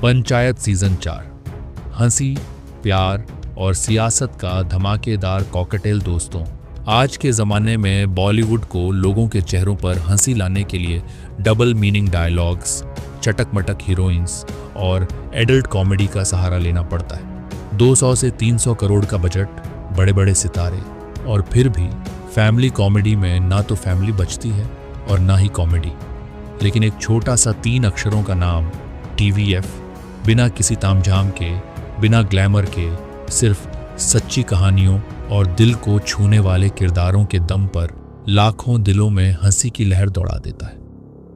Panchayat season 4 हंसी, प्यार और सियासत का धमाकेदार कॉकटेल। दोस्तों, आज के ज़माने में बॉलीवुड को लोगों के चेहरों पर हंसी लाने के लिए डबल मीनिंग डायलॉग्स, चटक मटक हीरोइंस और एडल्ट कॉमेडी का सहारा लेना पड़ता है। 200 से 300 करोड़ का बजट, बड़े बड़े सितारे, और फिर भी फैमिली कॉमेडी में ना तो फैमिली बचती है और ना ही कॉमेडी। लेकिन एक छोटा सा 3 अक्षरों का नाम TVF, बिना किसी तामझाम के, बिना ग्लैमर के, सिर्फ सच्ची कहानियों और दिल को छूने वाले किरदारों के दम पर लाखों दिलों में हंसी की लहर दौड़ा देता है।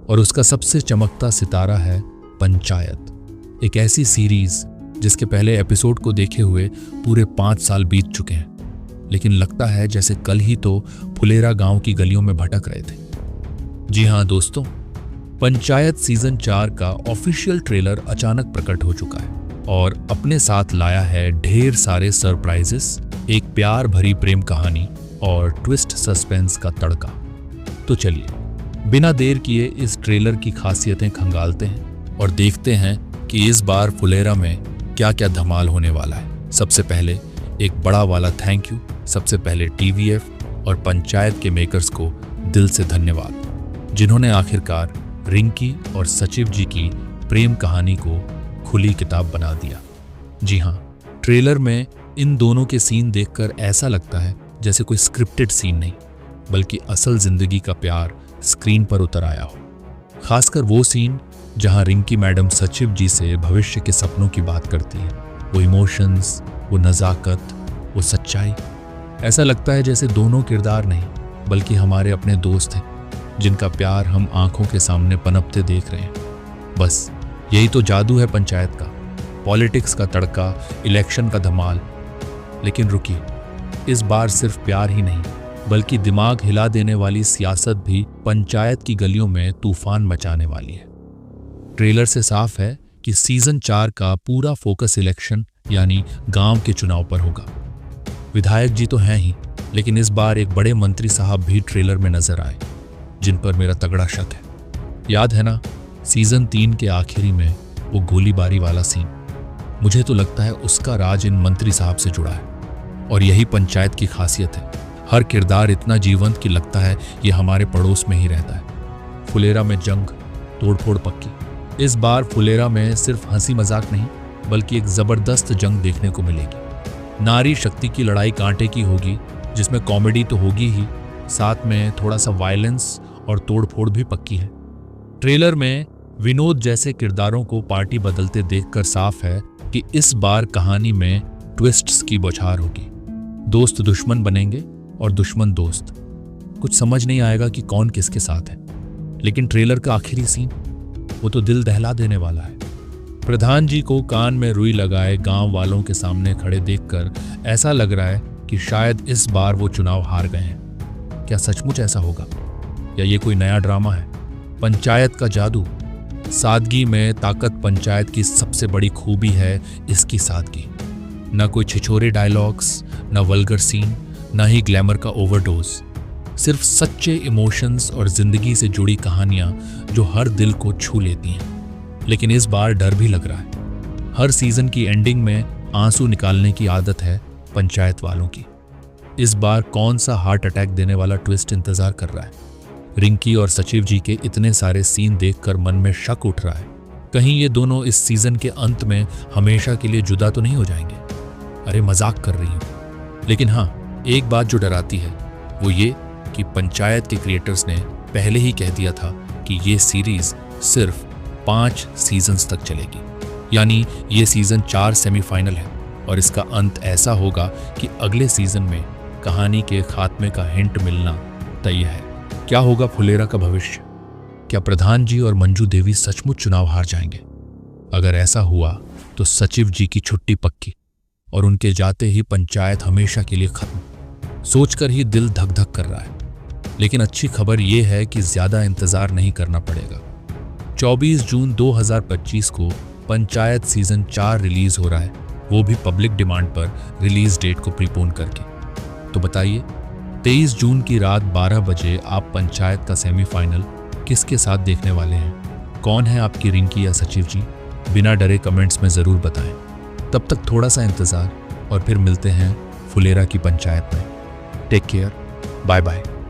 और उसका सबसे चमकता सितारा है पंचायत, एक ऐसी सीरीज जिसके पहले एपिसोड को देखे हुए पूरे 5 साल बीत चुके हैं, लेकिन लगता है जैसे कल ही तो फुलेरा गांव की गलियों में भटक रहे थे। जी हाँ दोस्तों, पंचायत सीजन 4 का ऑफिशियल ट्रेलर अचानक प्रकट हो चुका है और अपने साथ लाया है ढेर सारे सरप्राइजेस, एक प्यार भरी प्रेम कहानी और ट्विस्ट सस्पेंस का तड़का। तो चलिए बिना देर किए इस ट्रेलर की खासियतें खंगालते हैं और देखते हैं कि इस बार फुलेरा में क्या क्या धमाल होने वाला है। सबसे पहले एक बड़ा वाला थैंक यू सबसे पहले TVF और पंचायत के मेकर्स को दिल से धन्यवाद, जिन्होंने आखिरकार रिंकी और सचिव जी की प्रेम कहानी को खुली किताब बना दिया। जी हाँ, ट्रेलर में इन दोनों के सीन देखकर ऐसा लगता है जैसे कोई स्क्रिप्टेड सीन नहीं, बल्कि असल जिंदगी का प्यार स्क्रीन पर उतर आया हो। खासकर वो सीन जहां रिंकी मैडम सचिव जी से भविष्य के सपनों की बात करती है। वो इमोशंस, वो नज़ाकत, वो सच्चाई, ऐसा लगता है जैसे दोनों किरदार नहीं बल्कि हमारे अपने दोस्त हैं, जिनका प्यार हम आंखों के सामने पनपते देख रहे हैं। बस यही तो जादू है पंचायत का, पॉलिटिक्स का तड़का, इलेक्शन का धमाल। लेकिन रुकिए, इस बार सिर्फ प्यार ही नहीं बल्कि दिमाग हिला देने वाली सियासत भी पंचायत की गलियों में तूफान मचाने वाली है। ट्रेलर से साफ है कि सीजन 4 का पूरा फोकस इलेक्शन यानी गांव के चुनाव पर होगा। विधायक जी तो हैं ही, लेकिन इस बार एक बड़े मंत्री साहब भी ट्रेलर में नजर आए, जिन पर मेरा तगड़ा शक है। याद है ना सीजन 3 के आखिरी में वो गोलीबारी वाला सीन? मुझे तो लगता है उसका राज इन मंत्री साहब से जुड़ा है। और यही पंचायत की खासियत है, हर किरदार इतना जीवंत कि लगता है ये हमारे पड़ोस में ही रहता है। फुलेरा में जंग, तोड़फोड़ पक्की। इस बार फुलेरा में सिर्फ हंसी मजाक नहीं बल्कि एक जबरदस्त जंग देखने को मिलेगी। नारी शक्ति की लड़ाई कांटे की होगी, जिसमें कॉमेडी तो होगी ही, साथ में थोड़ा सा वायलेंस और तोड़फोड़ भी पक्की है। ट्रेलर में विनोद जैसे किरदारों को पार्टी बदलते देखकर साफ है कि इस बार कहानी में ट्विस्ट्स की बौछार होगी। दोस्त दुश्मन बनेंगे और दुश्मन दोस्त। कुछ समझ नहीं आएगा कि कौन किसके साथ है। लेकिन ट्रेलर का आखिरी सीन, वो तो दिल दहला देने वाला है। प्रधान जी को कान में रुई लगाए गांव वालों के सामने खड़े देखकर ऐसा लग रहा है कि शायद इस बार वो चुनाव हार गए हैं। क्या सचमुच ऐसा होगा या ये कोई नया ड्रामा है? पंचायत का जादू, सादगी में ताकत पंचायत की सबसे बड़ी खूबी है इसकी सादगी। न कोई छिछोरे डायलॉग्स, न वल्गर सीन, न ही ग्लैमर का ओवरडोज। सिर्फ सच्चे इमोशंस और जिंदगी से जुड़ी कहानियां जो हर दिल को छू लेती हैं। लेकिन इस बार डर भी लग रहा है। हर सीजन की एंडिंग में आंसू निकालने की आदत है पंचायत वालों की। इस बार कौन सा हार्ट अटैक देने वाला ट्विस्ट इंतजार कर रहा है? रिंकी और सचिव जी के इतने सारे सीन देखकर मन में शक उठ रहा है, कहीं ये दोनों इस सीजन के अंत में हमेशा के लिए जुदा तो नहीं हो जाएंगे? अरे मजाक कर रही हूं। लेकिन हाँ, एक बात जो डराती है वो ये कि पंचायत के क्रिएटर्स ने पहले ही कह दिया था कि ये सीरीज सिर्फ 5 सीजन्स तक चलेगी। यानी ये सीजन 4 सेमीफाइनल है और इसका अंत ऐसा होगा कि अगले सीजन में कहानी के खात्मे का हिंट मिलना तय है। क्या होगा फुलेरा का भविष्य? क्या प्रधान जी और मंजू देवी सचमुच चुनाव हार जाएंगे? अगर ऐसा हुआ तो सचिव जी की छुट्टी पक्की और उनके जाते ही पंचायत हमेशा के लिए खत्म। सोचकर ही दिल धक धक कर रहा है। लेकिन अच्छी खबर यह है कि ज्यादा इंतजार नहीं करना पड़ेगा। 24 जून 2025 को पंचायत सीजन 4 रिलीज हो रहा है, वो भी पब्लिक डिमांड पर रिलीज डेट को प्रीपोन करके। तो बताइए 23 जून की रात 12 बजे आप पंचायत का सेमीफाइनल किसके साथ देखने वाले हैं? कौन है आपकी रिंकी या सचिव जी? बिना डरे कमेंट्स में ज़रूर बताएं। तब तक थोड़ा सा इंतज़ार और फिर मिलते हैं फुलेरा की पंचायत में। Take care, bye bye.